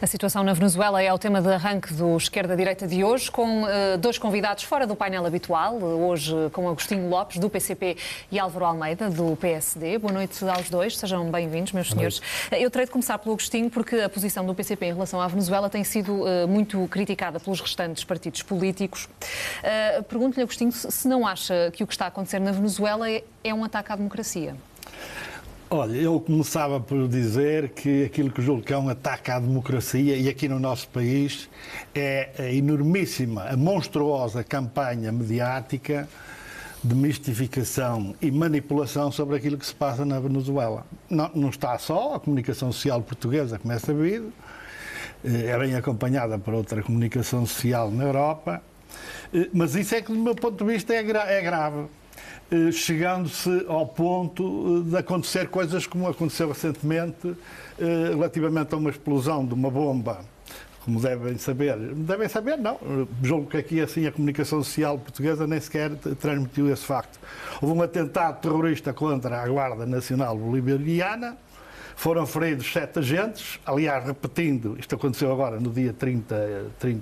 A situação na Venezuela é o tema de arranque do Esquerda-Direita de hoje, com dois convidados fora do painel habitual. Hoje com Agostinho Lopes, do PCP, e Álvaro Almeida, do PSD. Boa noite aos dois, sejam bem-vindos, meus senhores. Eu terei de começar pelo Agostinho, porque a posição do PCP em relação à Venezuela tem sido muito criticada pelos restantes partidos políticos. Pergunto-lhe, Agostinho, se não acha que o que está a acontecer na Venezuela é um ataque à democracia. Olha, eu começava por dizer que aquilo que julgo que é um ataque à democracia, e aqui no nosso país, é a enormíssima, a monstruosa campanha mediática de mistificação e manipulação sobre aquilo que se passa na Venezuela. Não está só a comunicação social portuguesa, como é sabido, é bem acompanhada por outra comunicação social na Europa, mas isso é que, do meu ponto de vista, é grave. Chegando-se ao ponto de acontecer coisas como aconteceu recentemente, relativamente a uma explosão de uma bomba, como devem saber não, julgo que aqui assim a comunicação social portuguesa nem sequer transmitiu esse facto. Houve um atentado terrorista contra a Guarda Nacional Bolivariana, foram feridos 7 agentes, aliás, repetindo, isto aconteceu agora no dia 30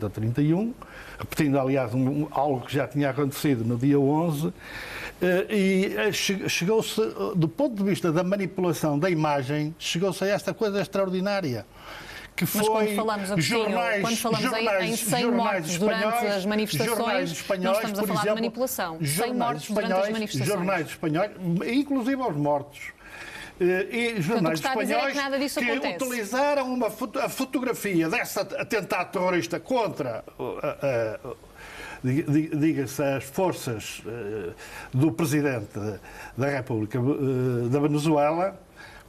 ou 31, repetindo, aliás, algo que já tinha acontecido no dia 11, e chegou-se, do ponto de vista da manipulação da imagem, chegou-se a esta coisa extraordinária. Que foi, mas quando falamos, Agostinho, quando falamos em 100 mortos durante as manifestações, não estamos a falar de manipulação. 100 mortos durante as manifestações. Jornais espanhóis, inclusive aos mortos. E jornais espanhóis que utilizaram a fotografia desse atentado terrorista contra, diga-se, as forças do Presidente da República da Venezuela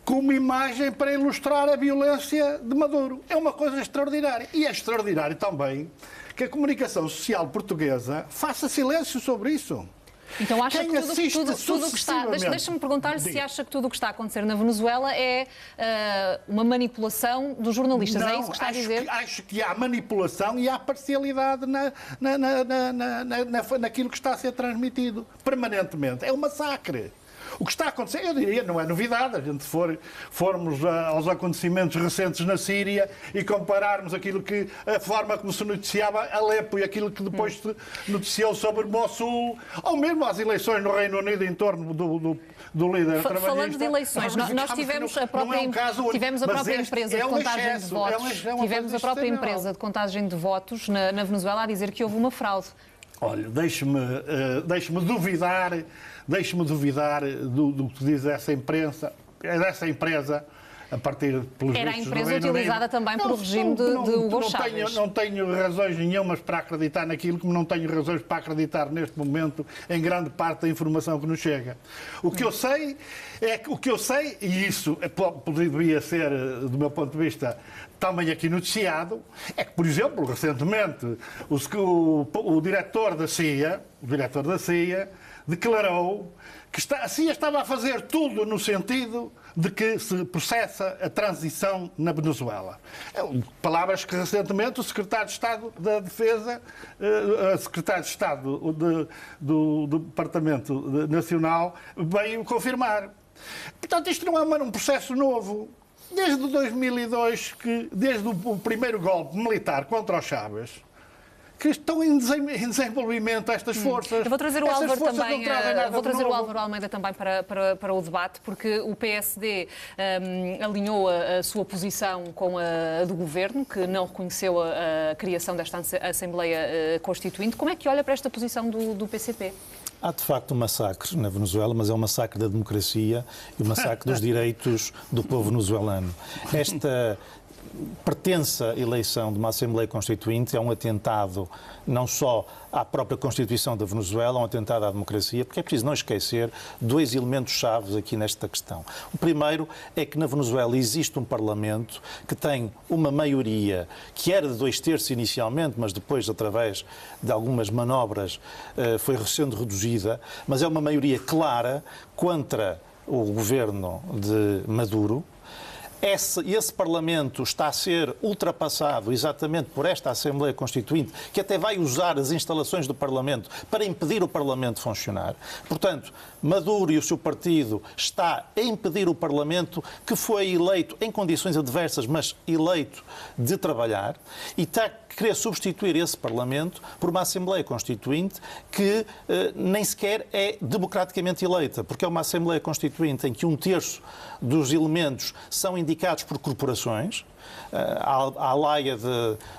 como imagem para ilustrar a violência de Maduro. É uma coisa extraordinária. E é extraordinário também que a comunicação social portuguesa faça silêncio sobre isso. Então acha que tudo o que está... Deixa-me perguntar-lhe se acha que tudo o que está a acontecer na Venezuela é uma manipulação dos jornalistas. Não, é isso que está a dizer? Acho que há manipulação e há parcialidade naquilo que está a ser transmitido permanentemente. É um massacre. O que está a acontecer, eu diria, não é novidade. A gente formos aos acontecimentos recentes na Síria e compararmos a forma como se noticiava Alepo e aquilo que depois se noticiou sobre Mossul, ou mesmo as eleições no Reino Unido em torno do líder trabalhista. Falando de eleições, nós tivemos a própria empresa de contagem de votos. Tivemos a própria empresa de contagem de votos na Venezuela a dizer que houve uma fraude. Olha, deixe-me duvidar do que diz essa empresa, a partir pelos Era a empresa utilizada também pelo regime de Hugo Chávez. Não tenho razões nenhumas para acreditar naquilo, como não tenho razões para acreditar neste momento em grande parte da informação que nos chega. O que eu sei, e isso poderia ser, do meu ponto de vista, também aqui noticiado, é que, por exemplo, recentemente, o diretor da CIA declarou que a CIA estava a fazer tudo no sentido de que se processa a transição na Venezuela. Palavras que recentemente o secretário de Estado da Defesa, a secretário de Estado do Departamento Nacional, veio confirmar. Portanto, isto não é um processo novo. Desde 2002, desde o primeiro golpe militar contra o Chávez, que estão em desenvolvimento estas forças. Eu vou trazer o Álvaro também. Vou trazer o Álvaro Almeida também para o debate, porque o PSD alinhou a sua posição com a do Governo, que não reconheceu a criação desta Assembleia Constituinte. Como é que olha para esta posição do PCP? Há, de facto, um massacre na Venezuela, mas é um massacre da democracia e um massacre dos direitos do povo venezuelano. Esta pertença eleição de uma Assembleia Constituinte é um atentado não só à própria Constituição da Venezuela, um atentado à democracia, porque é preciso não esquecer 2 elementos chaves aqui nesta questão. O primeiro é que na Venezuela existe um Parlamento que tem uma maioria que era de 2/3 inicialmente, mas depois, através de algumas manobras, foi sendo reduzida, mas é uma maioria clara contra o governo de Maduro. esse Parlamento está a ser ultrapassado exatamente por esta Assembleia Constituinte, que até vai usar as instalações do Parlamento para impedir o Parlamento de funcionar. Portanto, Maduro e o seu partido está a impedir o Parlamento, que foi eleito em condições adversas, mas eleito de trabalhar, e está a querer substituir esse Parlamento por uma Assembleia Constituinte que nem sequer é democraticamente eleita, porque é uma Assembleia Constituinte em que 1/3 dos elementos são indicados por corporações, à laia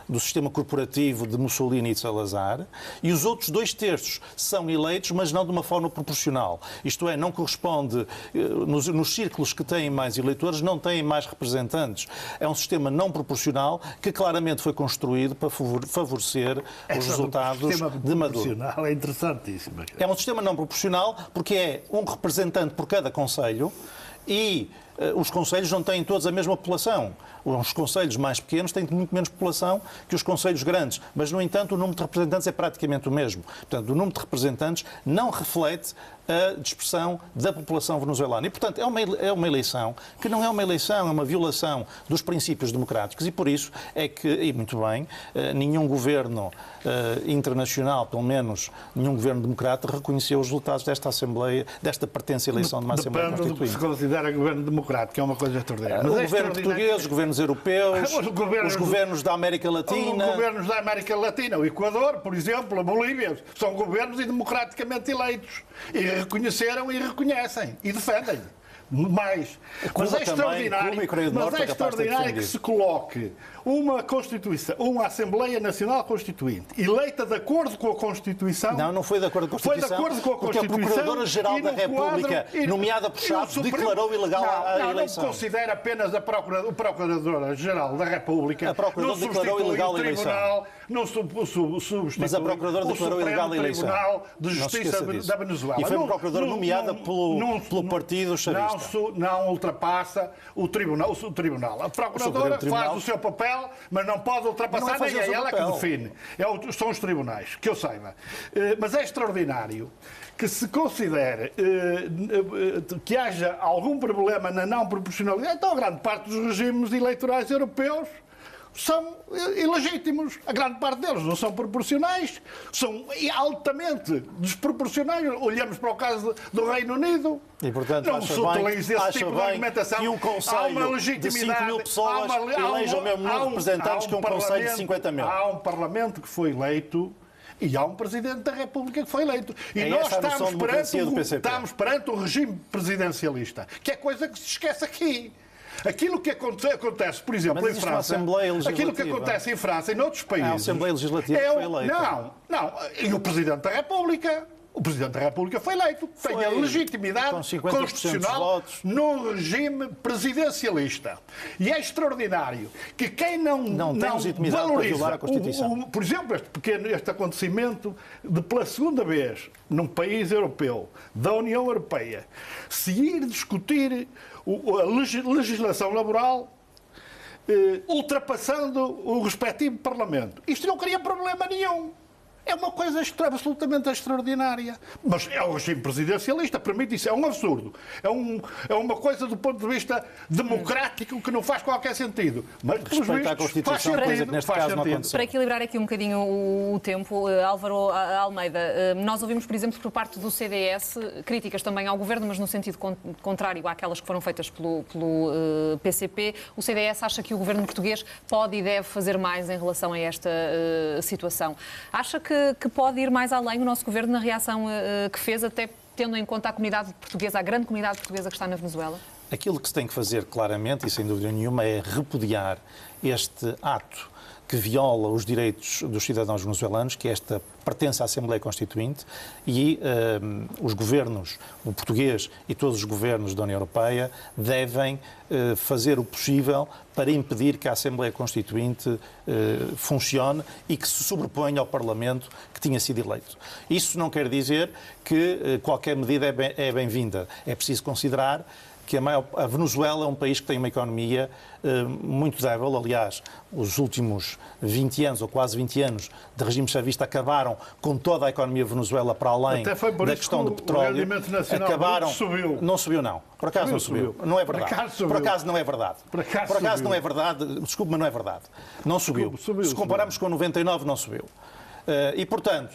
do sistema corporativo de Mussolini e de Salazar, e os outros 2/3 são eleitos, mas não de uma forma proporcional. Isto é, não corresponde, nos círculos que têm mais eleitores, não têm mais representantes. É um sistema não proporcional que claramente foi construído para favorecer os resultados de Maduro. É interessantíssimo. É um sistema não proporcional porque é um representante por cada concelho e os concelhos não têm todos a mesma população. Os concelhos mais pequenos têm muito menos população que os concelhos grandes, mas, no entanto, o número de representantes é praticamente o mesmo. Portanto, o número de representantes não reflete a dispersão da população venezuelana. E, portanto, é uma eleição que não é uma eleição, é uma violação dos princípios democráticos. E, por isso, é que, e muito bem, nenhum governo internacional, pelo menos nenhum governo democrata, reconheceu os resultados desta Assembleia, desta pertença à eleição de uma Assembleia Constituinte. Depende do que se considera governo democrático, que é uma coisa extraordinária. O governo português, os governos europeus, os governos da América Latina. Os governos da América Latina, o Equador, por exemplo, a Bolívia, são governos democraticamente eleitos. E reconheceram e reconhecem e defendem. Mas é extraordinário que se coloque uma Constituição, uma Assembleia Nacional Constituinte, eleita de acordo com a Constituição. Não foi de acordo com a Constituição. Foi de acordo com a Constituição. Porque a Procuradora-Geral da República, nomeada por Chaves, declarou ilegal a eleição. Não considera apenas a Procuradora-Geral da República. A Procuradora declarou ilegal a eleição. Não substitui. Mas a Procuradora declarou ilegal a eleição. O Tribunal de Justiça da Venezuela. E foi uma Procuradora nomeada pelo Partido Chavista. Não ultrapassa o Tribunal. A Procuradora faz o seu papel, mas não pode ultrapassar, nem é ela que define. São os tribunais, que eu saiba. Mas é extraordinário que se considere que haja algum problema na não proporcionalidade. Então, a grande parte dos regimes eleitorais europeus são ilegítimos. A grande parte deles não são proporcionais, são altamente desproporcionais. Olhamos para o caso do Reino Unido. E, portanto, não se utiliza esse tipo de argumentação. Que um conselho de 5 mil pessoas eleja o mesmo número de representantes que um conselho de 50 mil. Há um Parlamento que foi eleito e há um Presidente da República que foi eleito. E nós estamos perante um regime presidencialista, que é coisa que se esquece aqui. Aquilo que acontece, por exemplo, em França, aquilo que acontece em França e noutros países... A Assembleia Legislativa foi eleita. Não. E o Presidente da República... O Presidente da República foi eleito. Tem a legitimidade constitucional num regime presidencialista. E é extraordinário que quem não valoriza, por exemplo, este acontecimento de, pela segunda vez, num país europeu, da União Europeia, se ir discutir a legislação laboral ultrapassando o respectivo Parlamento. Isto não cria problema nenhum. É uma coisa absolutamente extraordinária. Mas é o regime presidencialista, permite isso. É um absurdo. É uma coisa do ponto de vista democrático que não faz qualquer sentido. Mas, respeito à Constituição, coisa que neste caso não aconteceu. Para equilibrar aqui um bocadinho o tempo, Álvaro Almeida, nós ouvimos, por exemplo, por parte do CDS, críticas também ao Governo, mas no sentido contrário àquelas que foram feitas pelo PCP. O CDS acha que o Governo português pode e deve fazer mais em relação a esta situação. Acha que pode ir mais além o nosso Governo na reação que fez, até tendo em conta a comunidade portuguesa, a grande comunidade portuguesa que está na Venezuela? Aquilo que se tem que fazer claramente, e sem dúvida nenhuma, é repudiar este ato que viola os direitos dos cidadãos venezuelanos, que esta pertence à Assembleia Constituinte, e os governos, o português e todos os governos da União Europeia, devem fazer o possível para impedir que a Assembleia Constituinte funcione e que se sobreponha ao Parlamento que tinha sido eleito. Isso não quer dizer que qualquer medida é bem-vinda. É preciso considerar que a Venezuela é um país que tem uma economia muito débil. Aliás, os últimos 20 anos, ou quase 20 anos, de regime chavista acabaram com toda a economia da Venezuela para além da questão do petróleo. Acabaram. Subiu. Não subiu, não. Por acaso não subiu. Não é verdade. Por acaso não é verdade. Por acaso não é verdade. Desculpe, mas não é verdade. Não subiu. Se compararmos com 99, não subiu. E, portanto,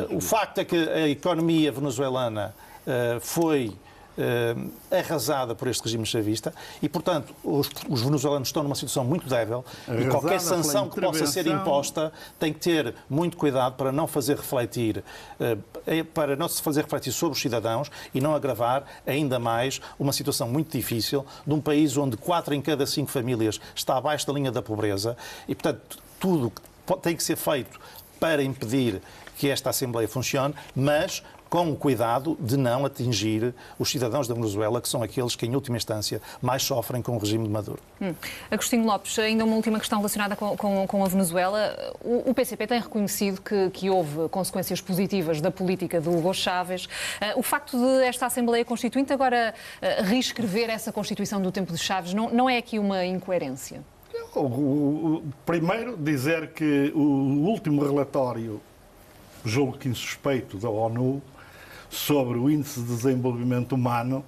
o facto é que a economia venezuelana foi arrasada por este regime chavista e, portanto, os venezuelanos estão numa situação muito débil e qualquer sanção que possa ser imposta tem que ter muito cuidado para não fazer refletir sobre os cidadãos e não agravar ainda mais uma situação muito difícil de um país onde 4 em cada 5 famílias está abaixo da linha da pobreza e, portanto, tudo tem que ser feito para impedir que esta Assembleia funcione, mas com o cuidado de não atingir os cidadãos da Venezuela, que são aqueles que, em última instância, mais sofrem com o regime de Maduro. Agostinho Lopes, ainda uma última questão relacionada com a Venezuela. O PCP tem reconhecido que houve consequências positivas da política do Hugo Chávez. O facto de esta Assembleia Constituinte agora reescrever essa Constituição do tempo de Chávez não é aqui uma incoerência? Primeiro, dizer que o último relatório, julgo que insuspeito, da ONU, sobre o Índice de Desenvolvimento Humano,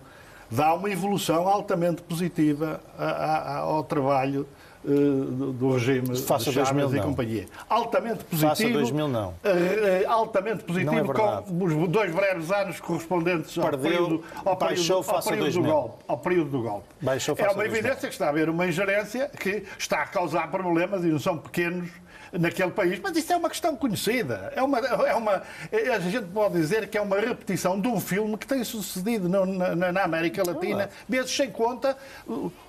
dá uma evolução altamente positiva ao trabalho do regime de Chávez e companhia. Altamente positivo. Faça 2000, não. Altamente positivo, não é com os 2 breves anos correspondentes ao período do golpe. É uma evidência que está a haver uma ingerência que está a causar problemas e não são pequenos naquele país, mas isso é uma questão conhecida. A gente pode dizer que é uma repetição de um filme que tem sucedido na América Latina, vezes sem conta.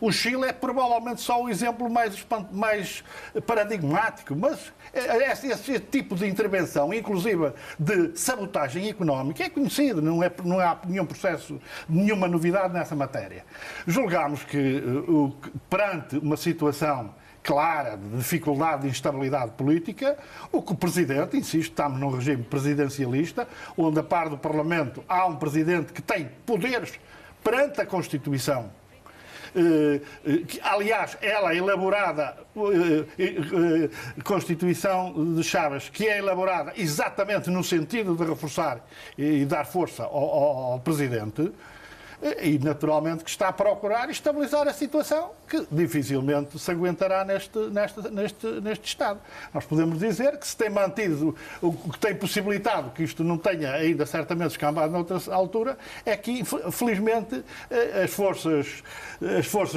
O Chile é provavelmente só o exemplo mais paradigmático, mas esse tipo de intervenção, inclusive de sabotagem económica, é conhecido, não há nenhum processo, nenhuma novidade nessa matéria. Julgamos que, perante uma situação clara de dificuldade de instabilidade política, o que o Presidente, insisto, estamos num regime presidencialista, onde a par do Parlamento há um Presidente que tem poderes perante a Constituição. Aliás, ela é elaborada, Constituição de Chávez, que é elaborada exatamente no sentido de reforçar e dar força ao Presidente, e naturalmente que está a procurar estabilizar a situação que dificilmente se aguentará neste Estado. Nós podemos dizer que se tem mantido, o que tem possibilitado que isto não tenha ainda certamente escambado noutra altura, é que, felizmente, as forças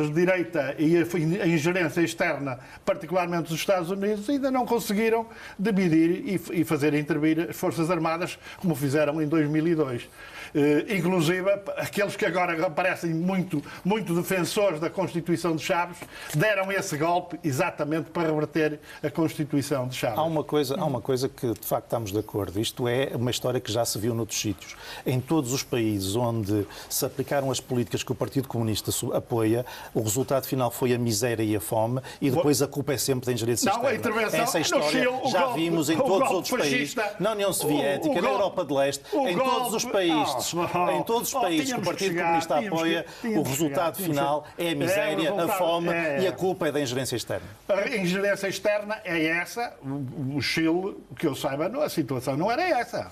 de direita e a ingerência externa, particularmente dos Estados Unidos, ainda não conseguiram dividir e fazer intervir as Forças Armadas como fizeram em 2002. Inclusive, aqueles que agora parecem muito defensores da Constituição de Chaves deram esse golpe exatamente para reverter a Constituição de Chaves. Há uma coisa que, de facto, estamos de acordo. Isto é uma história que já se viu noutros sítios. Em todos os países onde se aplicaram as políticas que o Partido Comunista apoia, o resultado final foi a miséria e a fome e depois a culpa é sempre da ingerência externa. A intervenção, essa história já vimos em todos os outros países, na União Soviética, na Europa de Leste, em todos os países. Em todos os países que o Partido Comunista apoia, o resultado final é a miséria, a fome e a culpa é da ingerência externa. A ingerência externa é essa. O Chile, que eu saiba, a situação não era essa.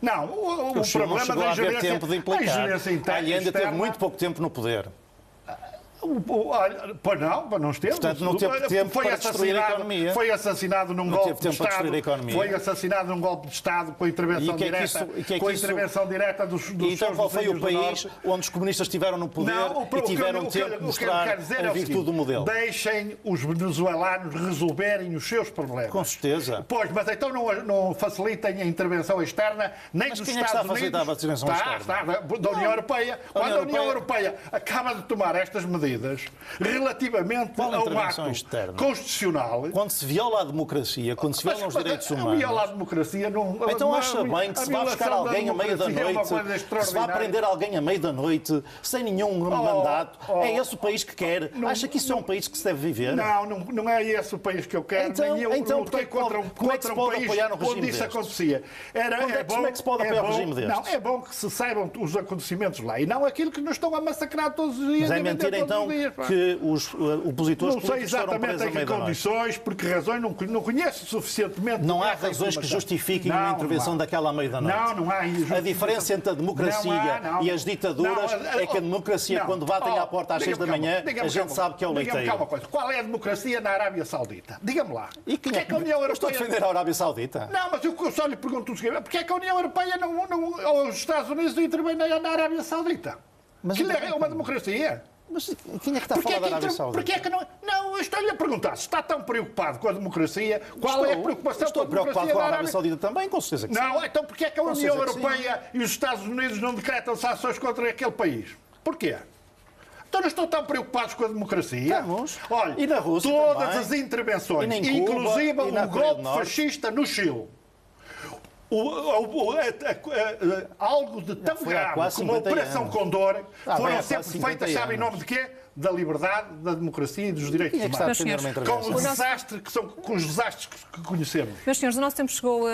Não, o problema da ingerência, tempo de implicar. A Allende teve muito pouco tempo no poder. Pois não esteve. Portanto, não teve tempo para destruir a economia. Foi assassinado num golpe de Estado. Foi assassinado num golpe de Estado com a intervenção direta. Com a intervenção direta dos E então qual foi o país onde os comunistas estiveram no poder e tiveram tempo de mostrar a virtude do modelo? Deixem os venezuelanos resolverem os seus problemas. Com certeza. Pois, mas então não facilitem a intervenção externa nem dos Estados Unidos. Mas quem é que está a facilitar a intervenção externa? Da União Europeia. Quando a União Europeia acaba de tomar estas medidas, Unidas relativamente Qual a um intervenção ato externa? constitucional. Quando se viola a democracia, quando se violam os direitos humanos... Violar a democracia não... Então acha bem que se vai buscar alguém à meia da noite, que se vai prender alguém à meia da noite, sem nenhum mandato? É esse o país que quer? Acha que isso é um país que se deve viver? Não é esse o país que eu quero. Então, nem eu lutei contra como é que se pode país apoiar no regime onde isso destes? acontecia. Como é que se pode apoiar um regime destes? Não, é bom que se saibam os acontecimentos lá e não aquilo que nos estão a massacrar todos os dias. Mas é mentira então que os opositores não sei políticos foram exatamente presos à em que meia da noite? condições, por que razões, não conheço suficientemente. Não há essa razões que informação. justifiquem uma intervenção daquela à meia da noite. Não há. A diferença entre a democracia e as ditaduras é que a democracia, quando batem à porta às 6 da manhã, a gente sabe que é o leiteiro. Diga-me uma coisa. Qual é a democracia na Arábia Saudita? Diga-me lá. E quem é que a União Europeia... Estou a defender a Arábia Saudita. Não, mas eu só lhe pergunto o seguinte. Porquê é que a União Europeia ou os Estados Unidos não intervêm na Arábia Saudita? Mas Aquilo é uma democracia. Mas quem é que está a falar da Arábia Saudita? Porquê é que não... Não, eu estou-lhe a perguntar. Se está tão preocupado com a democracia, qual é a preocupação com a democracia preocupado com a Arábia Saudita também, com certeza que sim. Não, então porquê é que a Com União certeza que Europeia e os Estados Unidos não decretam sanções contra aquele país? Porquê? Então não estão tão preocupados com a democracia? Estamos. Olha, E na Rússia todas também. as intervenções, E em Cuba, inclusive e na o Coreia golpe do Norte. fascista no Chile. Algo de tão foi há grave quase como a 50 Operação anos. Condor Bem, foram há sempre quase 50 feitas, sabe em nome anos. de quê? Da liberdade, da democracia e dos direitos Quem é que está a humanos. defender uma Com intervenção? o desastre com os desastres que conhecemos. Meus senhores, o nosso tempo chegou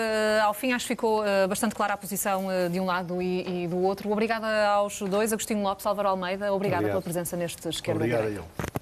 ao fim. Acho que ficou bastante clara a posição de um lado e do outro. Obrigada aos dois, Agostinho Lopes, Álvaro Almeida. Obrigada pela presença neste Esquerda Obrigado a Direita. ele.